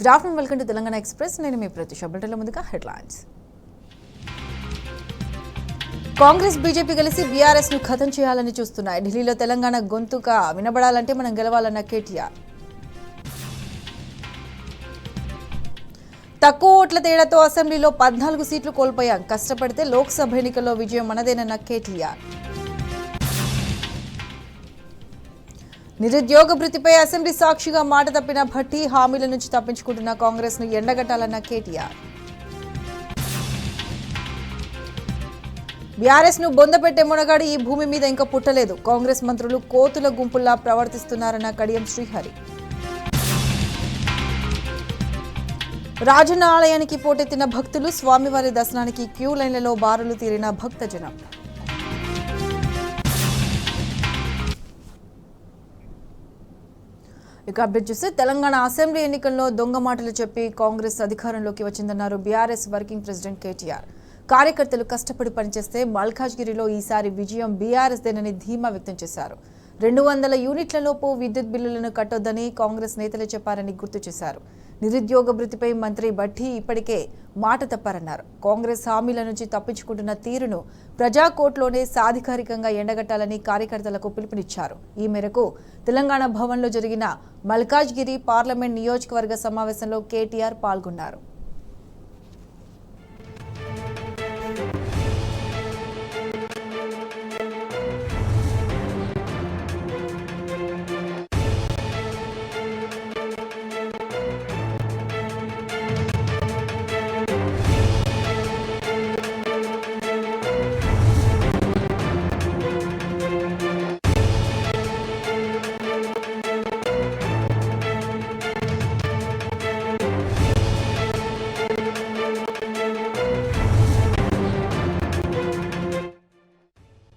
Good afternoon, welcome to Telangana express. నేను మీ ప్రతిష. బులెటిన్ల ముందుగా headlines. Congress BJP కలిసి బీఆర్ఎస్ ను ఖతం చేయాలని చూస్తున్నాయి. ఢిల్లీలో తెలంగాణ గొంతుగా వినబడాలంటే మనం గెలవాలన్న కేటీఆర్. తక్కువ ఓట్ల తేడాతో అసెంబ్లీలో 14 సీట్లు కోల్పోయాం. కష్టపడితే లోక్సభ ఎన్నికల్లో విజయం మనదేనన్న కేటీఆర్. నిరుద్యోగ భృతిపై అసెంబ్లీ సాక్షిగా మాట తప్పిన భట్టి, హామీల నుంచి తప్పించుకుంటున్న కాంగ్రెస్ ను ఎండగట్టాలన్న కేటీఆర్. బీఆర్ఎస్ ను బొందపెట్టే మునగాడు ఈ భూమి మీద ఇంకా పుట్టలేదు. కాంగ్రెస్ మంత్రులు కోతుల గుంపుల్లా ప్రవర్తిస్తున్నారన్న కడియం శ్రీహరి. రాజన్న ఆలయానికి పోటెత్తిన భక్తులు, స్వామివారి దర్శనానికి క్యూ లైన్లలో బారులు తీరిన భక్తజనం. ఇక అప్డేట్ చూస్తే తెలంగాణ అసెంబ్లీ ఎన్నికల్లో దొంగ మాటలు చెప్పి కాంగ్రెస్ అధికారంలోకి వచ్చిందన్నారు బీఆర్ఎస్ వర్కింగ్ ప్రెసిడెంట్ కేటీఆర్. కార్యకర్తలు కష్టపడి పనిచేస్తే మల్కాజ్గిరిలో ఈసారి విజయం బీఆర్ఎస్ దేనని ధీమా వ్యక్తం చేశారు. 200 యూనిట్లలోపు విద్యుత్ బిల్లులను కట్టొద్దని కాంగ్రెస్ నేతలే చెప్పారని గుర్తు చేశారు. నిరుద్యోగ భృతిపై మంత్రి భట్టి ఇప్పటికే మాట తప్పారన్నారు. కాంగ్రెస్ హామీల నుంచి తప్పించుకుంటున్న తీరును ప్రజాకోర్టులోనే సాధికారికంగా ఎండగట్టాలని కార్యకర్తలకు పిలుపునిచ్చారు. ఈ మేరకు తెలంగాణ భవన్లో జరిగిన మల్కాజ్గిరి పార్లమెంట్ నియోజకవర్గ సమావేశంలో కేటీఆర్ పాల్గొన్నారు.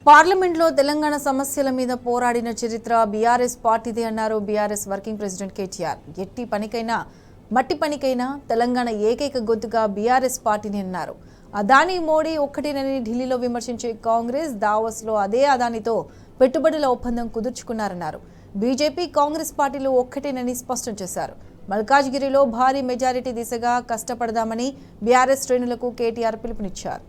పార్లమెంట్లో తెలంగాణ సమస్యల మీద పోరాడిన చరిత్ర బీఆర్ఎస్ పార్టీదే అన్నారు బీఆర్ఎస్ వర్కింగ్ ప్రెసిడెంట్ కేటీఆర్. ఎట్టి పనికైనా మట్టి పనికైనా తెలంగాణ ఏకైక గొంతుగా బీఆర్ఎస్ పార్టీని అన్నారు. అదానీ మోడీ ఒక్కటేనని ఢిల్లీలో విమర్శించే కాంగ్రెస్ దావోస్లో అదే అదానితో పెట్టుబడుల ఒప్పందం కుదుర్చుకున్నారన్నారు. బీజేపీ కాంగ్రెస్ పార్టీలు ఒక్కటేనని స్పష్టం చేశారు. మల్కాజ్గిరిలో భారీ మెజారిటీ దిశగా కష్టపడదామని బీఆర్ఎస్ శ్రేణులకు కేటీఆర్ పిలుపునిచ్చారు.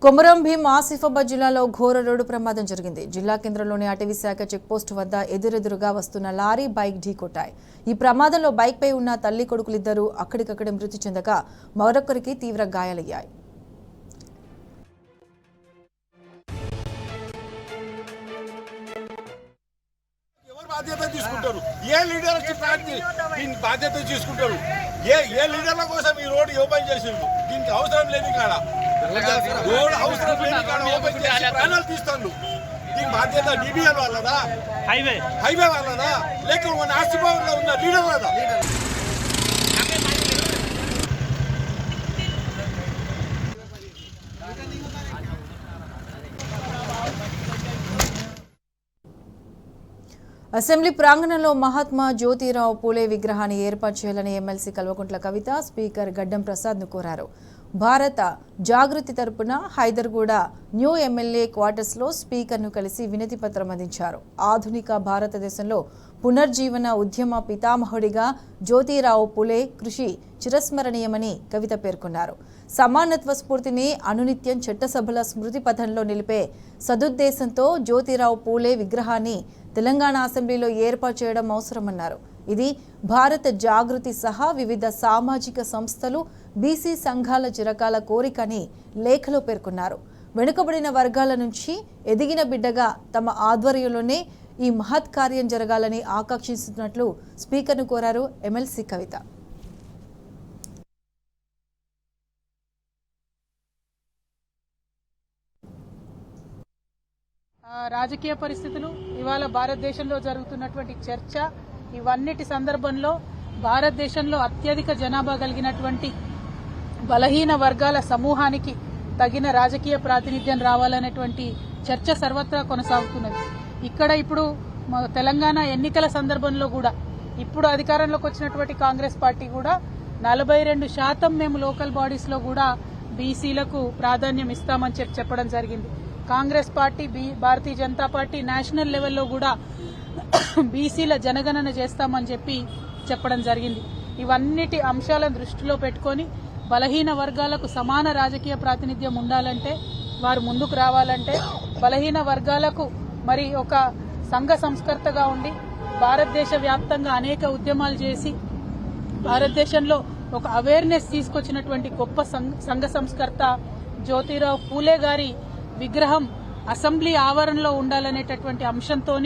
కొమరం భీం ఆసిఫాబాద్ జిల్లాలో ఘోర రోడ్డు ప్రమాదం జరిగింది. జిల్లా కేంద్రంలోని అటవీ శాఖ చెక్పోస్టు వద్ద ఎదురెదురుగా వస్తున్న లారీ బైక్ ఢీకొట్టాయి. ఈ ప్రమాదంలో బైక్పై ఉన్న తల్లి కొడుకులిద్దరూ అక్కడికక్కడే మృతి చెందగా మరొకరికి తీవ్ర గాయాలయ్యాయి. రోడ్ అవసరం లేని కాడ ఓపెన్ చేసి ప్యానల్ తీస్తాను. దీని బాధ్యత డిబిఎల్ వాళ్ళదా, హైవే వాళ్ళదా, లేక మన ఆసిఫాబాద్ లో ఉన్న లీడర్ వాళ్ళదా? అసెంబ్లీ ప్రాంగణంలో మహాత్మా జ్యోతిరావు పూలే విగ్రహాన్ని ఏర్పాటు చేయాలని ఎమ్మెల్సీ కల్వకుంట్ల కవిత స్పీకర్ గడ్డం ప్రసాద్ను కోరారు. భారత జాగృతి తరపున హైదర్గూడ న్యూ ఎమ్మెల్యే క్వార్టర్స్లో స్పీకర్ను కలిసి వినతి పత్రం అందించారు. ఆధునిక భారతదేశంలో పునర్జీవన ఉద్యమ పితామహుడిగా జ్యోతిరావు పూలే కృషి చిరస్మరణీయమని కవిత పేర్కొన్నారు. సమానత్వ స్ఫూర్తిని అనునిత్యం చట్టసభల స్మృతి పథంలో నిలిపే సదుద్దేశంతో జ్యోతిరావు పూలే విగ్రహాన్ని తెలంగాణ అసెంబ్లీలో ఏర్పాటు చేయడం అవసరమన్నారు. ఇది భారత జాగృతి సహా వివిధ సామాజిక సంస్థలు, బీసీ సంఘాల చిరకాల కోరికని లేఖలో పేర్కొన్నారు. వెనుకబడిన వర్గాల నుంచి ఎదిగిన బిడ్డగా తమ ఆధ్వర్యంలోనే ఈ మహత్ కార్యం జరగాలని ఆకాంక్షిస్తున్నట్లు స్పీకర్ను కోరారు ఎమ్మెల్సీ కవిత. రాజకీయ పరిస్థితులు, ఇవాళ భారతదేశంలో జరుగుతున్నటువంటి చర్చ, ఇవన్నిటి సందర్భంలో భారతదేశంలో అత్యధిక జనాభా కలిగినటువంటి బలహీన వర్గాల సమూహానికి తగిన రాజకీయ ప్రాతినిధ్యం రావాలనేటువంటి చర్చ సర్వత్రా కొనసాగుతున్నది. ఇక్కడ ఇప్పుడు తెలంగాణ ఎన్నికల సందర్భంలో కూడా ఇప్పుడు అధికారంలోకి వచ్చినటువంటి కాంగ్రెస్ పార్టీ కూడా 42% మేము లోకల్ బాడీస్ లో కూడా బీసీలకు ప్రాధాన్యం ఇస్తామని చెప్పడం జరిగింది. Congress party, Bharatiya Janata party national లెవెల్లో కూడా బీసీల జనగణన చేస్తామని చెప్పడం జరిగింది. ఇవన్నిటి అంశాలను దృష్టిలో పెట్టుకొని బలహీన వర్గాలకు సమాన రాజకీయ ప్రాతినిధ్యం ఉండాలంటే, వారు ముందుకు రావాలంటే, బలహీన వర్గాలకు మరి ఒక సంఘ సంస్కర్తగా ఉండి భారతదేశ వ్యాప్తంగా అనేక ఉద్యమాలు చేసి భారతదేశంలో ఒక అవేర్నెస్ తీసుకొచ్చినటువంటి గొప్ప సంఘ సంస్కర్త జ్యోతిరావు పూలే గారి విగ్రహం అసెంబ్లీ ఆవరణలో ఉండాలనేటటువంటి అంశంతో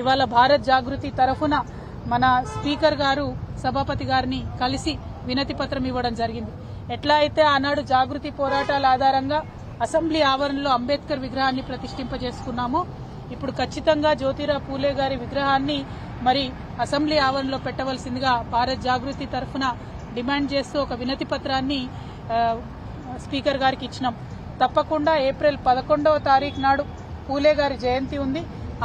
ఇవాళ భారత్ జాగృతి తరఫున మన స్పీకర్ గారు సభాపతి గారిని కలిసి వినతి పత్రం ఇవ్వడం జరిగింది. ఎట్లా అయితే ఆనాడు జాగృతి పోరాటాల ఆధారంగా అసెంబ్లీ ఆవరణలో అంబేద్కర్ విగ్రహాన్ని ప్రతిష్ఠింపజేసుకున్నామో, ఇప్పుడు ఖచ్చితంగా జ్యోతిరావు పూలే గారి విగ్రహాన్ని మరి అసెంబ్లీ ఆవరణలో పెట్టవలసిందిగా భారత్ జాగృతి తరఫున డిమాండ్ చేస్తూ ఒక వినతి పత్రాన్ని స్పీకర్ గారికి ఇచ్చినాం. తప్పకుండా ఏప్రిల్ 11వ తారీఖు నాడు పూలే గారి జయంతి ఉంది.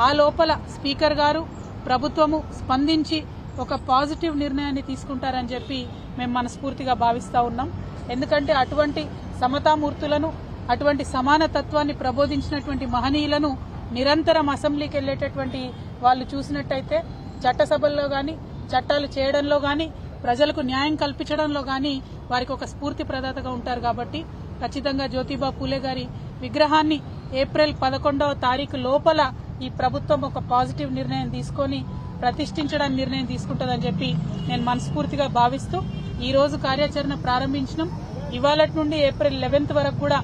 ఆ లోపల స్పీకర్ గారు, ప్రభుత్వము స్పందించి ఒక పాజిటివ్ నిర్ణయాన్ని తీసుకుంటారని చెప్పి మేము మనస్ఫూర్తిగా భావిస్తా ఉన్నాం. ఎందుకంటే అటువంటి సమతామూర్తులను, అటువంటి సమానతత్వాన్ని ప్రబోధించినటువంటి మహనీయులను నిరంతరం అసెంబ్లీకి వెళ్లేటటువంటి వాళ్ళు చూసినట్టయితే చట్టసభల్లో గాని, చట్టాలు చేయడంలో గాని, ప్రజలకు న్యాయం కల్పించడంలో గాని వారికి ఒక స్ఫూర్తి ప్రదాతగా ఉంటారు. కాబట్టి ఖచ్చితంగా జ్యోతిబా పూలే గారి విగ్రహాన్ని ఏప్రిల్ 11వ తారీఖు లోపల ఈ ప్రభుత్వం ఒక పాజిటివ్ నిర్ణయం తీసుకొని ప్రతిష్ఠించడానికి నిర్ణయం తీసుకుంటుందని చెప్పి నేను మనస్ఫూర్తిగా భావిస్తూ ఈ రోజు కార్యాచరణ ప్రారంభించినాం. ఇవాళ నుండి ఏప్రిల్ 11th వరకు కూడా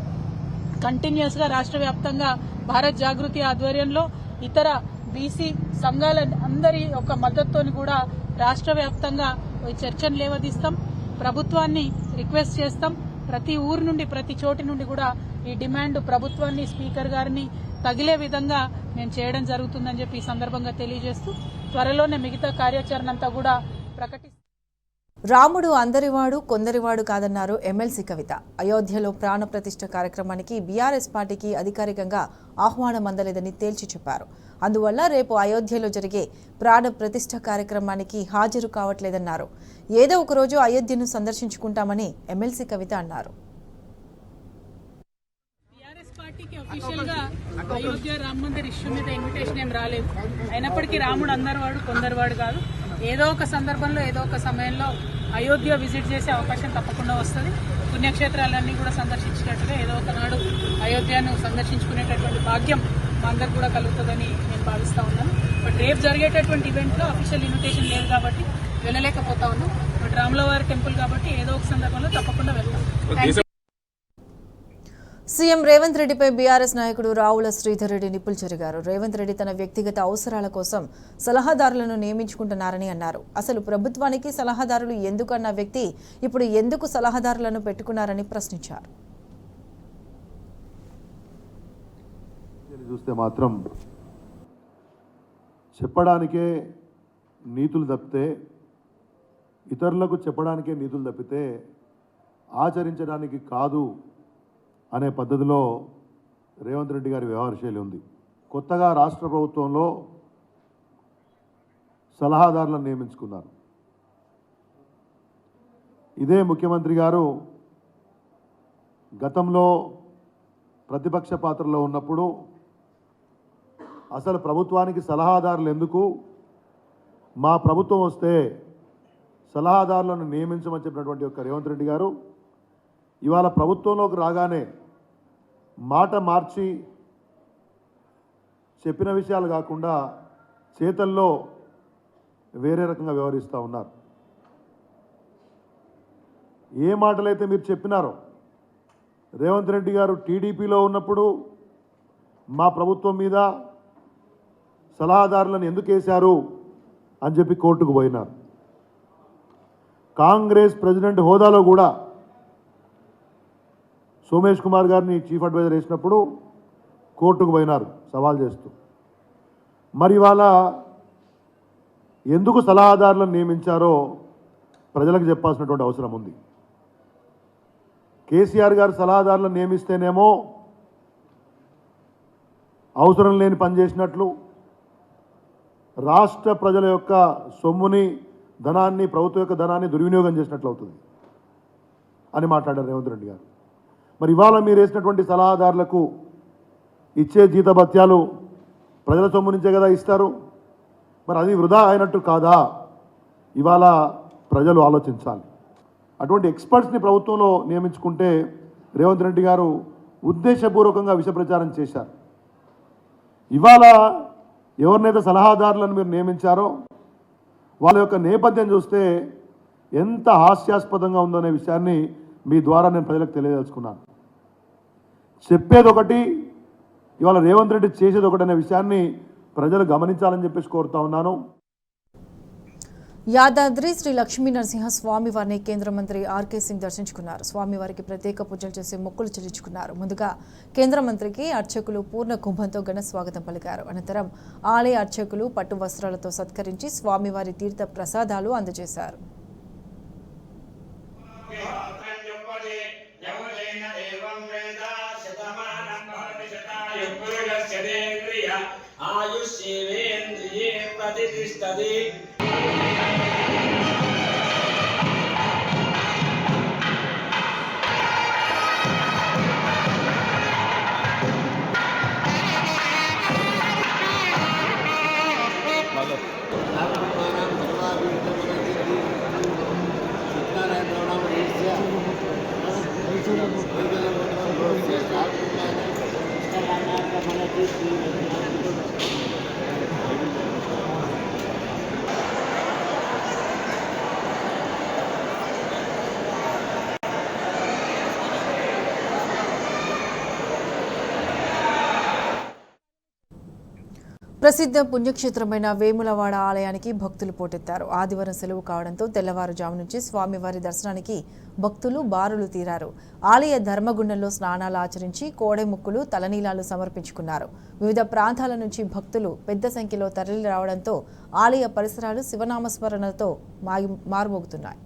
కంటిన్యూస్ గా రాష్ట్ర వ్యాప్తంగా భారత్ జాగృతి ఆధ్వర్యంలో ఇతర బీసీ సంఘాల అందరి ఒక మద్దతుతోని కూడా రాష్ట్ర వ్యాప్తంగా చర్చను లేవదీస్తాం. ప్రభుత్వాన్ని రిక్వెస్ట్ చేస్తాం. ప్రతి ఊరు నుండి, ప్రతి చోటి నుండి కూడా ఈ డిమాండ్ ప్రభుత్వాన్ని, స్పీకర్ గారిని తగిలే విధంగా మేము చేయడం జరుగుతుందని చెప్పి ఈ సందర్భంగా తెలియజేస్తూ త్వరలోనే మిగతా కార్యాచరణ అంతా కూడా ప్రకటిస్తాం. రాముడు అందరివాడు కొందరివాడు కాదన్నారు ఎమ్మెల్సీ కవిత. అయోధ్యలో ప్రాణ ప్రతిష్ఠ కార్యక్రమానికి బీఆర్ఎస్ పార్టీకి అధికారికంగా ఆహ్వానం అందలేదని తేల్చి చెప్పారు. అందువల్ల రేపు అయోధ్యలో జరిగే ప్రాణ ప్రతిష్ఠ కార్యక్రమానికి హాజరు కావట్లేదన్నారు. ఏదో ఒకరోజు అయోధ్యను సందర్శించుకుంటామని ఎమ్మెల్సీ కవిత అన్నారు. అయోధ్య రామ మందిర్ ఇష్యూ మీద ఇన్విటేషన్ ఏం రాలేదు. అయినప్పటికీ రాముడు అందరివాడు కొందరివాడు కాదు. ఏదో ఒక సందర్భంలో, ఏదో ఒక సమయంలో అయోధ్య విజిట్ చేసే అవకాశం తప్పకుండా వస్తుంది. పుణ్యక్షేత్రాలన్నీ కూడా సందర్శించినట్టుగా ఏదో ఒకనాడు అయోధ్యను సందర్శించుకునేటటువంటి భాగ్యం మా అందరు కూడా కలుగుతుందని నేను భావిస్తా ఉన్నాను. బట్ రేపు జరిగేటటువంటి ఈవెంట్లో అఫీషియల్ ఇన్విటేషన్ లేదు కాబట్టి వెళ్ళలేకపోతా ఉన్నాం. బట్ రాములవారి టెంపుల్ కాబట్టి ఏదో ఒక సందర్భంలో తప్పకుండా వెళ్తాం. సీఎం రేవంత్ రెడ్డిపై బీఆర్ఎస్ నాయకుడు రావుల శ్రీధర్ రెడ్డి నిప్పులు చెరిగారు. రేవంత్ రెడ్డి తన వ్యక్తిగత అవసరాల కోసం సలహాదారులను నియమించుకుంటున్నారని అన్నారు. అసలు ప్రభుత్వానికి సలహాదారులు ఎందుకన్న వ్యక్తి ఇప్పుడు ఎందుకు సలహాదారులను పెట్టుకున్నారని ప్రశ్నించారు. చూస్తే మాత్రం చెప్పడానికే నీతులు తప్పితే, ఇతరులకు చెప్పడానికే నీతులు తప్పితే ఆచరించడానికి కాదు అనే పద్ధతిలో రేవంత్ రెడ్డి గారి వ్యవహార శైలి ఉంది. కొత్తగా రాష్ట్ర ప్రభుత్వంలో సలహాదారులను నియమించుకున్నారు. ఇదే ముఖ్యమంత్రి గారు గతంలో ప్రతిపక్ష పాత్రలో ఉన్నప్పుడు అసలు ప్రభుత్వానికి సలహాదారులు ఎందుకు, మా ప్రభుత్వం వస్తే సలహాదారులను నియమించమని చెప్పినటువంటి ఒక రేవంత్ రెడ్డి గారు ఇవాళ ప్రభుత్వంలోకి రాగానే మాట మార్చి చెప్పిన విషయాలు కాకుండా చేతల్లో వేరే రకంగా వ్యవహరిస్తూ ఉన్నారు. ఏ మాటలైతే మీరు చెప్పినారో, రేవంత్ రెడ్డి గారు టీడీపీలో ఉన్నప్పుడు మా ప్రభుత్వం మీద సలహాదారులను ఎందుకు వేశారు అని చెప్పి కోర్టుకు పోయినారు. కాంగ్రెస్ ప్రెసిడెంట్ హోదాలో కూడా సోమేష్ కుమార్ గారిని చీఫ్ అడ్వైజర్ వేసినప్పుడు కోర్టుకు పోయినారు సవాల్ చేస్తూ. మరి ఇవాళ ఎందుకు సలహాదారులను నియమించారో ప్రజలకు చెప్పాల్సినటువంటి అవసరం ఉంది. కేసీఆర్ గారు సలహాదారులను నియమిస్తేనేమో అవసరం లేని పని చేసినట్లు, రాష్ట్ర ప్రజల యొక్క సొమ్ముని ధనాన్ని, ప్రభుత్వం యొక్క ధనాన్ని దుర్వినియోగం చేసినట్లు అవుతుంది అని మాట్లాడారు రేవంత్ రెడ్డి గారు. మరి ఇవాళ మీరు వేసినటువంటి సలహాదారులకు ఇచ్చే జీతభత్యాలు ప్రజల సొమ్ము నుంచే కదా ఇస్తారు. మరి అది వృధా అయినట్టు కాదా? ఇవాళ ప్రజలు ఆలోచించాలి. అటువంటి ఎక్స్పర్ట్స్ని ప్రభుత్వంలో నియమించుకుంటే రేవంత్ రెడ్డి గారు ఉద్దేశపూర్వకంగా విష ప్రచారం చేశారు. ఇవాళ ఎవరినైతే సలహాదారులను మీరు నియమించారో వాళ్ళ యొక్క నేపథ్యం చూస్తే ఎంత హాస్యాస్పదంగా ఉందో అనే విషయాన్ని మీ ద్వారా నేను ప్రజలకు తెలియదలుచుకున్నాను. చెప్పేది ఒకటి, ఇవాళ రేవంత్ రెడ్డి చేసేది ఒకటి అనే విషయాన్ని ప్రజలు గమనించాలని చెప్పేసి కోరుతా ఉన్నాను. యాదాద్రి శ్రీ లక్ష్మీ నరసింహ స్వామి వారిని కేంద్ర మంత్రి ఆర్కే సింగ్ దర్శించుకున్నారు. స్వామివారికి ప్రత్యేక పూజలు చేసి మొక్కులు చెల్లించుకున్నారు. ముందుగా కేంద్ర మంత్రికి అర్చకులు పూర్ణ కుంభంతో ఘన స్వాగతం పలికారు. అనంతరం ఆలయ అర్చకులు పట్టు వస్త్రాలతో సత్కరించి స్వామివారి తీర్థ ప్రసాదాలు అందజేశారు. ప్రసిద్ధ పుణ్యక్షేత్రమైన వేములవాడ ఆలయానికి భక్తులు పోటెత్తారు. ఆదివారం సెలవు కావడంతో తెల్లవారుజాము నుంచి స్వామివారి దర్శనానికి భక్తులు బారులు తీరారు. ఆలయ ధర్మగుండంలో స్నానాలు ఆచరించి కోడెముక్కులు, తలనీలాలు సమర్పించుకున్నారు. వివిధ ప్రాంతాల నుంచి భక్తులు పెద్ద సంఖ్యలో తరలి రావడంతో ఆలయ పరిసరాలు శివనామస్మరణలతో మారుమోగుతున్నాయి.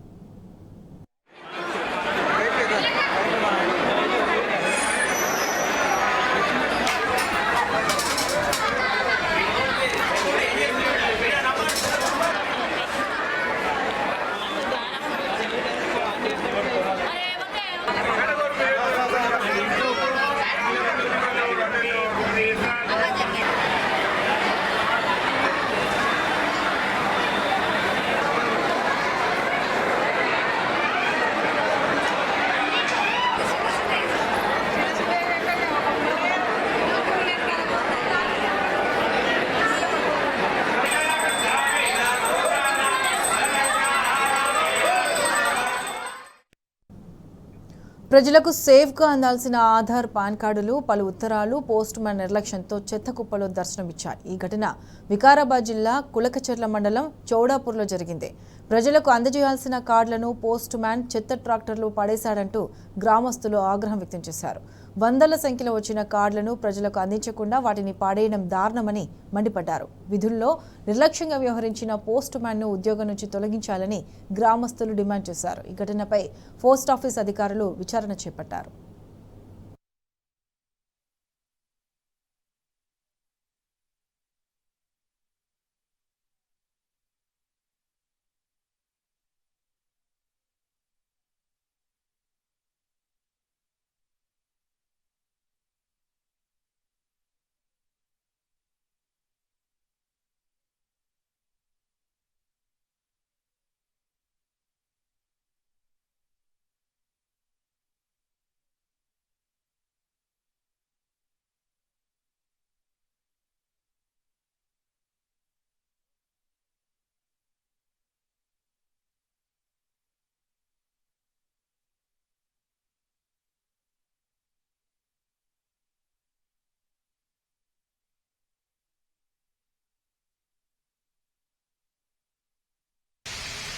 ప్రజలకు సేఫ్గా అందాల్సిన ఆధార్, పాన్ కార్డులు, పలు ఉత్తరాలు పోస్ట్ మ్యాన్ నిర్లక్ష్యంతో చెత్త కుప్పలో దర్శనమిచ్చాయి. ఈ ఘటన వికారాబాద్ జిల్లా కులకచెర్ల మండలం చౌడాపూర్లో జరిగింది. ప్రజలకు అందజేయాల్సిన కార్డులను పోస్ట్ మ్యాన్ చెత్త ట్రాక్టర్లు పడేశాడంటూ గ్రామస్తులు ఆగ్రహం వ్యక్తం చేశారు. వందల సంఖ్యలో వచ్చిన కార్డులను ప్రజలకు అందించకుండా వాటిని పాడేయడం దారుణమని మండిపడ్డారు. విధుల్లో నిర్లక్ష్యంగా వ్యవహరించిన పోస్ట్ మ్యాన్ను ఉద్యోగం నుంచి తొలగించాలని గ్రామస్తులు డిమాండ్ చేశారు. ఈ ఘటనపై పోస్టాఫీస్ అధికారులు విచారణ చేపట్టారు.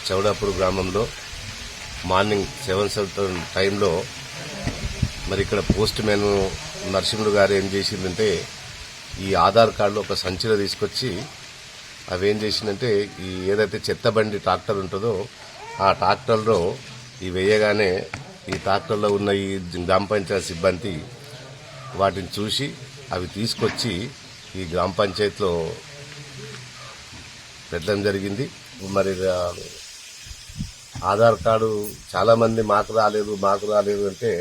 చౌడాపూర్ గ్రామంలో మార్నింగ్ 7 టైంలో మరి ఇక్కడ పోస్ట్ మ్యాన్ నరసింహుడు గారు ఏం చేసిందంటే ఈ ఆధార్ కార్డులో ఒక సంచిలో తీసుకొచ్చి అవి ఏం చేసిందంటే ఈ ఏదైతే చెత్త బండి ట్రాక్టర్ ఉంటుందో ఆ ట్రాక్టర్లో ఈ వేయగానే ఈ ట్రాక్టర్లో ఉన్న ఈ గ్రామ పంచాయతీ సిబ్బంది వాటిని చూసి అవి తీసుకొచ్చి ఈ గ్రామ పంచాయతీలో పెట్టడం జరిగింది. మరి ఆధార్ కార్డు చాలామంది మాకు రాలేదు అంటే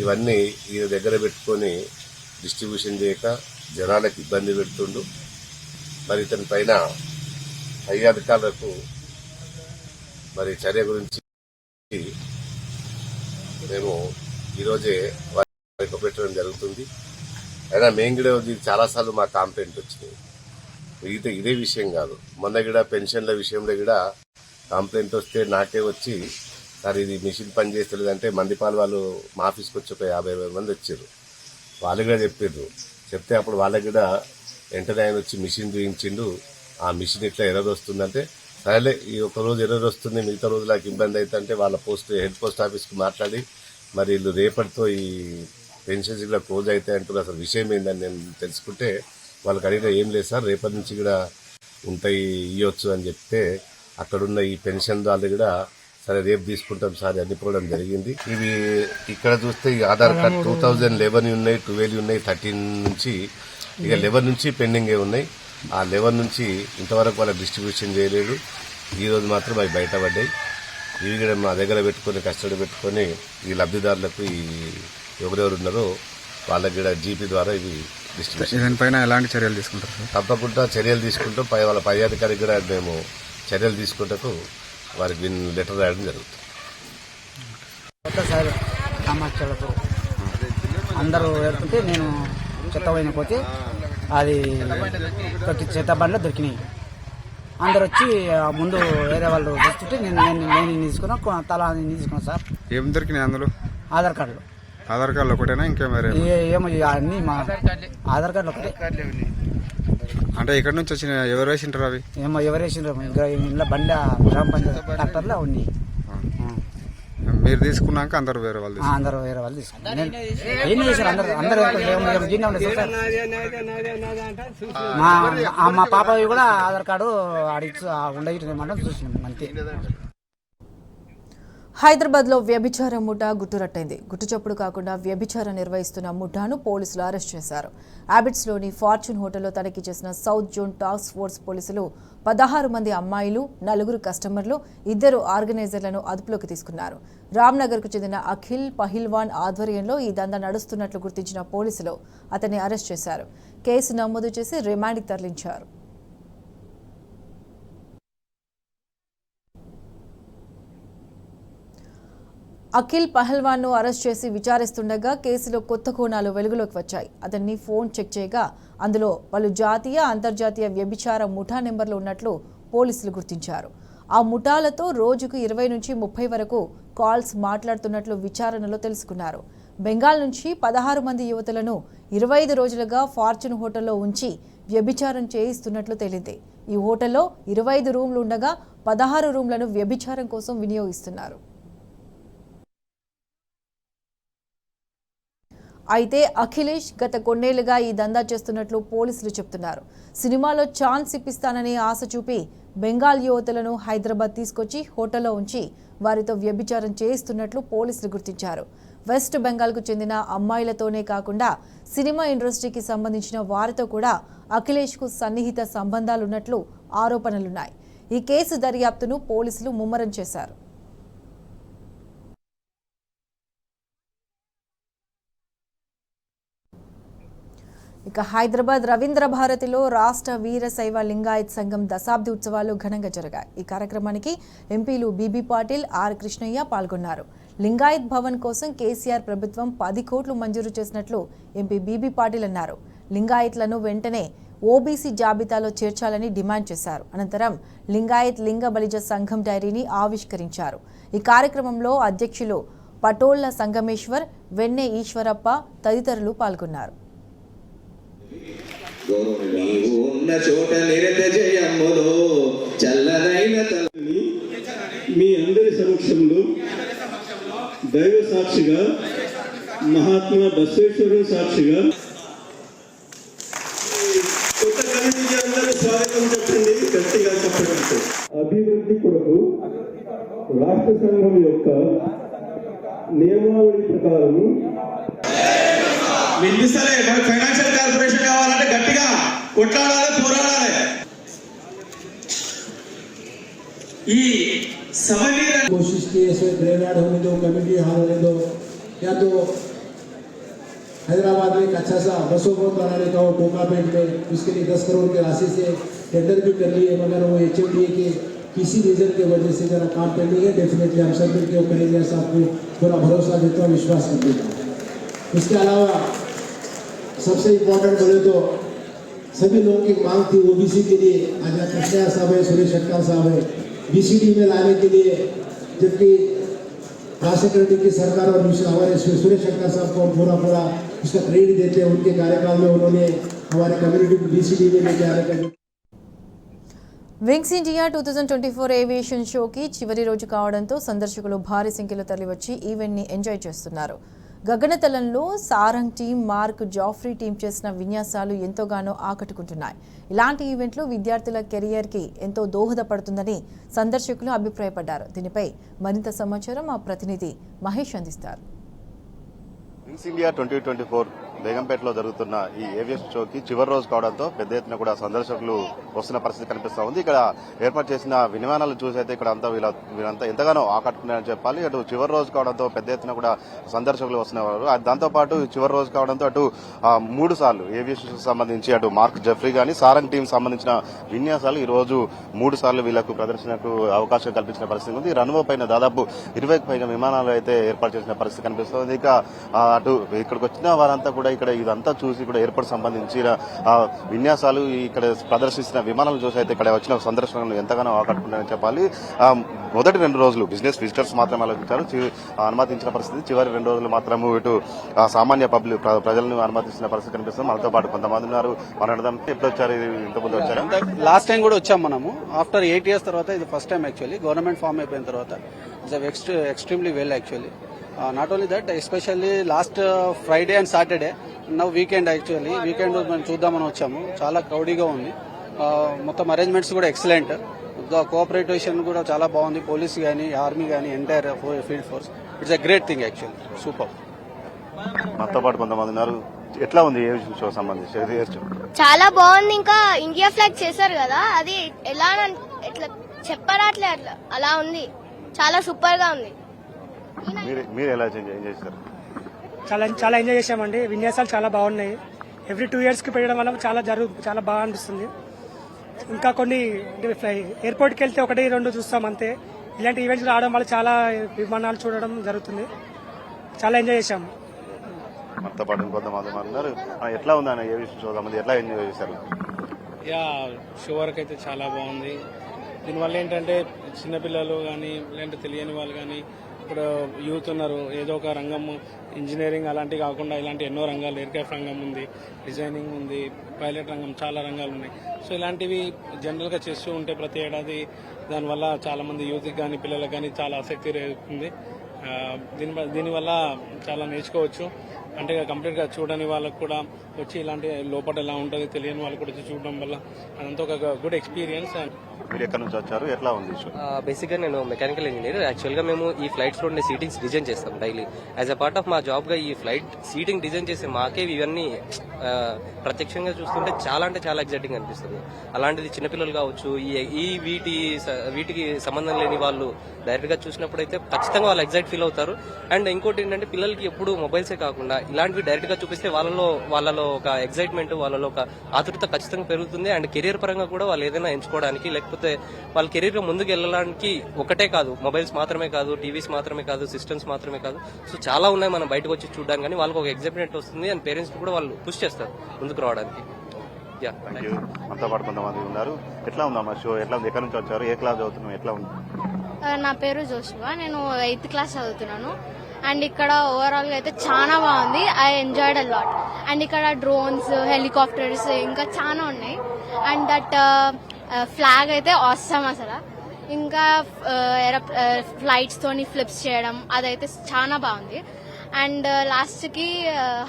ఇవన్నీ ఈ దగ్గర పెట్టుకొని డిస్ట్రిబ్యూషన్ చేయక జనాలకు ఇబ్బంది పెడుతుండు. మరి ఇతని పైన పై అధికారులకు మరి చర్య గురించి మేము ఈరోజే వారికి పెట్టడం జరుగుతుంది. అయినా మేము కూడా చాలాసార్లు మా కంప్లైంట్ వచ్చినాయి. ఇదే విషయం కాదు, మొన్న కూడా పెన్షన్ల విషయంలో కూడా కంప్లైంట్ వస్తే నాకే వచ్చి సార్ ఇది మిషన్ పని చేస్తలేదంటే మందిపాలు వాళ్ళు మా ఆఫీస్కి వచ్చి ఒక 50 మంది వచ్చారు. వాళ్ళు కూడా చెప్తే అప్పుడు వాళ్ళకి కూడా వెంటనే ఆయన వచ్చి మిషన్ చూపించిండు. ఆ మిషన్ ఇట్లా ఎర్రర్ వస్తుందంటే సరేలే ఈ ఒక రోజు ఎర్రర్ వస్తుంది, మిగతా రోజు నాకు ఇబ్బంది అవుతుంటే వాళ్ళ హెడ్ పోస్ట్ ఆఫీస్కి మాట్లాడి మరి వీళ్ళు రేపటితో ఈ పెన్షన్స్ కూడా క్లోజ్ అవుతాయి అంటున్నారు. అసలు విషయం ఏందని నేను తెలుసుకుంటే వాళ్ళకి అడిగినా ఏం లేదు సార్ రేపటి నుంచి కూడా ఉంటాయి ఇవ్వచ్చు అని చెప్తే అక్కడున్న ఈ పెన్షన్ వాళ్ళు కూడా సరే రేపు తీసుకుంటాం సార్ అని పోవడం జరిగింది. ఇవి ఇక్కడ చూస్తే ఈ ఆధార్ కార్డ్ 2011 ఉన్నాయి, 12 ఉన్నాయి, 13 నుంచి ఇక 11 నుంచి పెండింగే ఉన్నాయి. ఆ 11 నుంచి ఇంతవరకు వాళ్ళకి డిస్ట్రిబ్యూషన్ చేయలేదు. ఈరోజు మాత్రం అవి బయటపడ్డాయి. ఇవి కూడా మా దగ్గర పెట్టుకొని కస్టడీ పెట్టుకొని ఈ లబ్ధిదారులకు ఈ ఎవరెవరు ఉన్నారో వాళ్ళకి కూడా జీపీ ద్వారా ఇవి డిస్ట్రిబ్యూషన్. దీనిపైన ఎలాంటి చర్యలు తీసుకుంటారు సార్? తప్పకుండా చర్యలు తీసుకుంటాం. వాళ్ళ పై అధికారికి కూడా మేము చర్యలు తీసుకుంటూ వారికి లెటర్ రాయడం జరుగుతుంది. సార్ కామాక్షలకు అందరూ వెళ్తుంటే నేను చెత్త పోయిన పోతే అది చెత్త బండ్లో దొరికినాయి. అందరు వచ్చి ముందు వేరే వాళ్ళు చూస్తుంటే నేను తీసుకున్నా తలా తీసుకున్నాను సార్. ఏం దొరికినాయి అందులో? ఆధార్ కార్డులు. ఆధార్ కార్డులు ఒకటేనా ఇంకేమో? ఏమో అన్ని మా ఆధార్ కార్డులు ఒకటే. అంటే ఇక్కడ నుంచి వచ్చిన ఎవరు వేసింటారు అవి? ఏమో ఎవరు వేసిండ్రు ఇలా బండి గ్రామ పంచాయతీ ట్రాక్టర్లో ఉన్నాయి. మీరు తీసుకున్నాక అందరు వేరే వాళ్ళు తీసుకున్నారు. ఏం చేశారు అందరూ మా పాప కూడా ఆధార్ కార్డు అడిగి ఉండేయమంటే చూసినాం అంతే. హైదరాబాద్లో వ్యభిచార ముఠా గుట్టురట్టైంది. గుట్టుచప్పుడు కాకుండా వ్యభిచారం నిర్వహిస్తున్న ముఠాను పోలీసులు అరెస్ట్ చేశారు. హ్యాబిట్స్లోని ఫార్చ్యూన్ హోటల్లో తనిఖీ చేసిన సౌత్ జోన్ టాస్క్ ఫోర్స్ పోలీసులు 16 మంది అమ్మాయిలు, 4 కస్టమర్లు, 2 ఆర్గనైజర్లను అదుపులోకి తీసుకున్నారు. రామ్నగర్కు చెందిన అఖిల్ పహిల్వాన్ ఆధ్వర్యంలో ఈ దందా నడుస్తున్నట్లు గుర్తించిన పోలీసులు అతన్ని అరెస్ట్ చేశారు. కేసు నమోదు చేసి రిమాండ్కి తరలించారు. అఖిల్ పహల్వాన్ను అరెస్ట్ చేసి విచారిస్తుండగా కేసులో కొత్త కోణాలు వెలుగులోకి వచ్చాయి. అతన్ని ఫోన్ చెక్ చేయగా అందులో పలు జాతీయ, అంతర్జాతీయ వ్యభిచార ముఠా నెంబర్లు ఉన్నట్లు పోలీసులు గుర్తించారు. ఆ ముఠాలతో రోజుకు 20 నుంచి 30 వరకు కాల్స్ మాట్లాడుతున్నట్లు విచారణలో తెలుసుకున్నారు. బెంగాల్ నుంచి 16 మంది యువతులను 25 రోజులుగా ఫార్చ్యూన్ హోటల్లో ఉంచి వ్యభిచారం చేయిస్తున్నట్లు తేలింది. ఈ హోటల్లో 25 రూమ్లు ఉండగా 16 రూమ్లను వ్యభిచారం కోసం వినియోగిస్తున్నారు. అయితే అఖిలేష్ గత కొన్నేళ్లుగా ఈ దందా చేస్తున్నట్లు పోలీసులు చెబుతున్నారు. సినిమాలో ఛాన్స్ ఇప్పిస్తానని ఆశ చూపి బెంగాల్ యువతులను హైదరాబాద్ తీసుకొచ్చి హోటల్లో ఉంచి వారితో వ్యభిచారం చేయిస్తున్నట్లు పోలీసులు గుర్తించారు. వెస్ట్ బెంగాల్కు చెందిన అమ్మాయిలతోనే కాకుండా సినిమా ఇండస్ట్రీకి సంబంధించిన వారితో కూడా అఖిలేష్కు సన్నిహిత సంబంధాలున్నట్లు ఆరోపణలున్నాయి. ఈ కేసు దర్యాప్తును పోలీసులు ముమ్మరం చేశారు. ఇక హైదరాబాద్ రవీంద్ర భారతిలో రాష్ట్ర వీరశైవ లింగాయత్ సంఘం దశాబ్ది ఉత్సవాలు ఘనంగా జరిగాయి. ఈ కార్యక్రమానికి ఎంపీలు బీబీ పాటిల్, ఆర్ కృష్ణయ్య పాల్గొన్నారు. లింగాయత్ భవన్ కోసం కేసీఆర్ ప్రభుత్వం 10 కోట్లు మంజూరు చేసినట్లు ఎంపీ బీబీ పాటిల్ అన్నారు. లింగాయత్లను వెంటనే ఓబీసీ జాబితాలో చేర్చాలని డిమాండ్ చేశారు. అనంతరం లింగాయత్ లింగ బలిజ సంఘం డైరీని ఆవిష్కరించారు. ఈ కార్యక్రమంలో అధ్యక్షులు పటోళ్ల సంగమేశ్వర్, వెన్నె ఈశ్వరప్ప తదితరులు పాల్గొన్నారు. నీవు ఉన్న చోట నిరత జయమ్ములో చల్లనైన తల్లి సమక్షంలో దైవ సాక్షిగా మహాత్మా బసవేశ్వరుని సాక్షిగా కొత్త కమిటీకి అందరూ స్వాగతం చెప్పండి, గట్టిగా చెప్పడంతో. అభివృద్ధి కొరకు రాష్ట్ర సంఘం యొక్క నియమావళి ప్రకారం వినిపిస్తలే. మనకు ఫైనాన్షియల్ కార్పొరేషన్ కావాలంటే గట్టిగా కొట్లాడాలి, పోరాడాలి. ఈ सभा में कोशिश की ऐसे ग्रेनाड होने दो, कमेटी हाल होने दो, या तो हैदराबाद में एक अच्छा सा बसों को बनाने का हो टोकापेट में, उसके लिए 10 करोड़ के राशि से टेंडर भी कर लिए, मगर वो HMDA के किसी रीजन की वजह से जरा काम पेंडिंग है. डेफिनेटली हम सब मिलकर करेंगे, साहब को पूरा भरोसा देता हूँ, विश्वास कर देता हूँ. इसके अलावा सबसे इम्पोर्टेंट बोले तो सभी लोगों की मांग थी OBC के लिए, आज कृष्णा साहब है, सुरेश शक्कर साहब है, BCD में लाने के लिए, जबकि सेक्रेटरी की सरकार और हमारे सुरेश शंकर साहब को पूरा उसका क्रेडिट देते हैं. उनके कार्यकाल में उन्होंने हमारे कम्युनिटी को BCD में लेके आने का. వింగ్స్ ఇండియా 2024 ఏవియేషన్ షోకి చివరి రోజు కావడంతో సందర్శకులు భారీ సంఖ్యలో తరలివచ్చి ఈవెంట్ని ఎంజాయ్ చేస్తున్నారు. గగనతలంలో Sarang team, Mark Jefferies team చేసిన విన్యాసాలు ఎంతోగానో ఆకట్టుకుంటున్నాయి. ఇలాంటి ఈవెంట్లు విద్యార్థుల కెరియర్కి ఎంతో దోహదపడుతుందని సందర్శకులు అభిప్రాయపడ్డారు. దీనిపై మరింత సమాచారం మా ప్రతినిధి మహేష్ అందిస్తారు. వింగ్స్ ఇండియా 2024 బేగంపేటలో జరుగుతున్న ఈ ఏవియేషన్ షోకి చివరి రోజు కావడంతో పెద్ద ఎత్తున కూడా సందర్శకులు వస్తున్న పరిస్థితి కనిపిస్తూ ఉంది. ఇక్కడ ఏర్పాటు చేసిన విమానాలు చూసి అయితే ఇక్కడ అంతా వీళ్ళంతా ఎంతగానో ఆకట్టుకున్నారని చెప్పాలి. అటు చివరి రోజు కావడంతో పెద్ద ఎత్తున కూడా సందర్శకులు వస్తున్నారు. దాంతోపాటు చివరి రోజు కావడంతో అటు 3 సార్లు ఏవియేషన్ సంబంధించి అటు మార్క్ జెఫ్రీ గానీ సారంగ్ టీం సంబంధించిన విన్యాసాలు ఈ రోజు 3 సార్లు వీళ్లకు ప్రదర్శనకు అవకాశం కల్పించిన పరిస్థితి ఉంది. రన్వే పైన దాదాపు 20కి పైన విమానాలు అయితే ఏర్పాటు చేసిన పరిస్థితి కనిపిస్తుంది. ఇక అటు ఇక్కడికి వచ్చిన వారంతా కూడా ఇక్కడ ఇదంతా చూసి ఇక్కడ ఎయిర్పోర్ట్ సంబంధించిన విన్యాసాలు ఇక్కడ ప్రదర్శిస్తున్న విమానాలు చూసి అయితే ఇక్కడ వచ్చిన సందర్శకులను ఎంతగానో ఆకట్టుకున్నారని చెప్పాలి. మొదటి 2 రోజులు బిజినెస్ విజిటర్స్ మాత్రమే అనుమతించిన పరిస్థితి. చివరి 2 రోజులు మాత్రం ఇటు సామాన్య పబ్లిక్ ప్రజలను అనుమతిస్తున్న పరిస్థితి కనిపిస్తుంది. మనతో పాటు కొంతమంది ఉన్నారు, మాట్లాడదాం. ఎప్పుడు వచ్చారు? ఇంతకుముందు వచ్చారు? లాస్ట్ టైం కూడా వచ్చాం మనము. ఆఫ్టర్ 8 years తర్వాత ఇది first time actually. Government form అయిపోయిన తర్వాత it's extremely well actually. Not only that, especially last Friday and Saturday, now weekend actually. Weekend మనం చూద్దామని వచ్చాము. చాలా క్రౌడీగా ఉంది. మొత్తం అరేంజ్మెంట్స్ కూడా ఎక్సలెంట్. కోఆపరేషన్ కూడా చాలా బాగుంది. పోలీస్ కానీ, ఆర్మీ కానీ, entire field force. It's a great thing actually. Super. మనతో పాటు కొంతమంది ఉన్నారు. ఎట్లా ఉంది ఏ షో సంబంధించి? చాలా బాగుంది. ఇంకా ఇండియా ఫ్లాగ్ చేశారు కదా, అది ఎలా ఎట్లా చెప్పరా అట్లా అలా ఉంది. చాలా సూపర్ గా ఉంది. మీరు ఎలా ఎంజాయ్ చేశారు? చాలా ఎంజాయ్ చేశామండి. విన్యాసాలు చాలా బాగున్నాయి. ఎవ్రీ 2 years కి పెట్టడం వల్ల చాలా బాగా అనిపిస్తుంది. ఇంకా కొన్ని ఎయిర్పోర్ట్కి వెళ్తే 1-2 చూస్తాం అంతే. ఇలాంటి ఈవెంట్స్ రావడం వల్ల చాలా విమానాలు చూడడం జరుగుతుంది. చాలా ఎంజాయ్ చేశాము. మనతో పాటు కొంతమంది ఉన్నారు. ఎట్లా ఉంది అన్న ఏవియేషన్ షో సంబంధించి ఎట్లా ఎంజాయ్ చేశారు? షో వరకు అయితే చాలా బాగుంది. దీనివల్ల ఏంటంటే చిన్నపిల్లలు కానీ లేదంటే తెలియని వాళ్ళు కానీ, ఇప్పుడు యూత్ ఉన్నారు, ఏదో ఒక రంగం ఇంజనీరింగ్ అలాంటివి కాకుండా ఇలాంటి ఎన్నో రంగాలు, ఎయిర్క్రాఫ్ట్ రంగం ఉంది, డిజైనింగ్ ఉంది, పైలట్ రంగం, చాలా రంగాలు ఉన్నాయి. సో ఇలాంటివి జనరల్గా చేస్తూ ఉంటే ప్రతి ఏడాది దానివల్ల చాలా మంది యూత్కి కానీ పిల్లలకు కానీ చాలా ఆసక్తి రేగుతుంది. దీనివల్ల చాలా నేర్చుకోవచ్చు. అంటే కంప్లీట్గా చూడని వాళ్ళకు కూడా వచ్చి ఇలాంటి లోపల ఎలా ఉంటుంది తెలియని వాళ్ళు కూడా వచ్చి చూడడం వల్ల అదంతా ఒక గుడ్ ఎక్స్పీరియన్స్. మీరు ఎక్కడి నుంచి వచ్చారు? ఎట్లా ఉంది? బేసిక్ గా నేను మెకానికల్ ఇంజనీర్. యాక్చువల్ గా మేము ఈ ఫ్లైట్స్ లో ఉండే సీటింగ్స్ డిజైన్ చేస్తాం daily. As a part of మా జాబ్ గా ఈ ఫ్లైట్ సీటింగ్ డిజైన్ చేసే మాకే ఇవన్నీ ప్రత్యక్షంగా చూస్తుంటే చాలా అంటే చాలా ఎగ్జైటింగ్ అనిపిస్తుంది. అలాంటిది చిన్నపిల్లలు కావచ్చు, వీటికి సంబంధం లేని వాళ్ళు డైరెక్ట్ గా చూసినప్పుడు అయితే ఖచ్చితంగా వాళ్ళు ఎగ్జైట్ ఫీల్ అవుతారు. అండ్ ఇంకోటి ఏంటంటే పిల్లలకి ఎప్పుడు మొబైల్సే కాకుండా ఇలాంటివి డైరెక్ట్ గా చూపిస్తే వాళ్ళలో ఒక ఎగ్జైట్మెంట్, వాళ్ళలో ఒక ఆతృత ఖచ్చితంగా పెరుగుతుంది. అండ్ కెరీర్ పరంగా కూడా వాళ్ళు ఏదైనా ఎంచుకోవడానికి, లేకపోతే వాళ్ళ కెరీర్ లో ముందుకు వెళ్ళడానికి ఒకటే కాదు, మొబైల్స్ మాత్రమే కాదు, టీవీస్ మాత్రమే కాదు, సిస్టమ్స్ మాత్రమే కాదు, సో చాలా ఉన్నాయి మనం బయటకు వచ్చి చూడడానికి. కానీ వాళ్ళకి ఒక ఎగ్జైట్మెంట్ వస్తుంది. అండ్ పేరెంట్స్ కూడా వాళ్ళు పుష్ చేస్తారు ముందుకు రావడానికి. అంతా పాటు కొంతమంది ఉన్నారు. ఎట్లా ఉందమ్మా షో? ఎట్లా ఉంది? ఎక్కడి నుంచి వచ్చారు? ఏ క్లాస్ చదువుతున్నాం? ఎట్లా ఉంది? నా పేరు జోషువా, నేను 8th క్లాస్ చదువుతున్నాను. అండ్ ఇక్కడ ఓవరాల్ గా అయితే చాలా బాగుంది. I enjoyed a lot. And ఇక్కడ డ్రోన్స్, హెలికాప్టర్స్ ఇంకా చాలా ఉన్నాయి. అండ్ దట్ ఫ్లాగ్ అయితే ఆసమ్ అసలు. ఇంకా ఫ్లైట్స్తోని ఫ్లిప్స్ చేయడం అదైతే చాలా బాగుంది. అండ్ లాస్ట్కి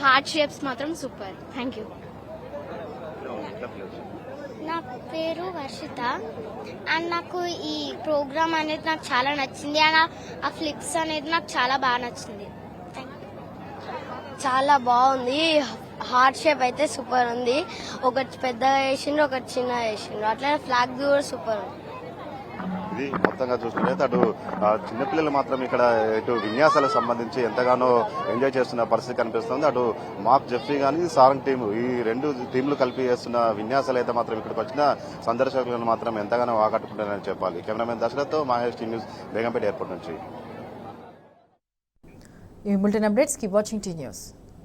హార్ట్ షేప్స్ మాత్రం సూపర్. Thank you. నా పేరు వర్షిత అండ్ నాకు ఈ ప్రోగ్రామ్ అనేది నాకు చాలా నచ్చింది అండ్ ఆ ఫ్లిప్స్ అనేది నాకు చాలా బాగా నచ్చింది. చాలా బాగుంది. హార్ట్ షేప్ అయితే సూపర్ ఉంది. ఒకటి పెద్దగా వేసిండ్రు, ఒకటి చిన్నగా వేసిండ్రు. అట్లనే ఫ్లాగ్ కూడా సూపర్ ఉంది. ఇది మొత్తంగా చూసుకుంటే అటు చిన్నపిల్లలు మాత్రం ఇక్కడ ఇటు విన్యాసాలకు సంబంధించి ఎంతగానో ఎంజాయ్ చేస్తున్న పరిస్థితి కనిపిస్తుంది. అటు మాక్ జెఫ్రీ గానీ సారంగ్ టీం ఈ రెండు టీంలు కలిపి చేస్తున్న విన్యాసాలు అయితే మాత్రం ఇక్కడికి వచ్చిన సందర్శకులను మాత్రం ఎంతగానో ఆకట్టుకుంటారని చెప్పాలి. కెమెరామెన్ దశరథ్తో Mahesh T news, Begumpet airport నుంచి. ఈ bulletin updates keep watching T news.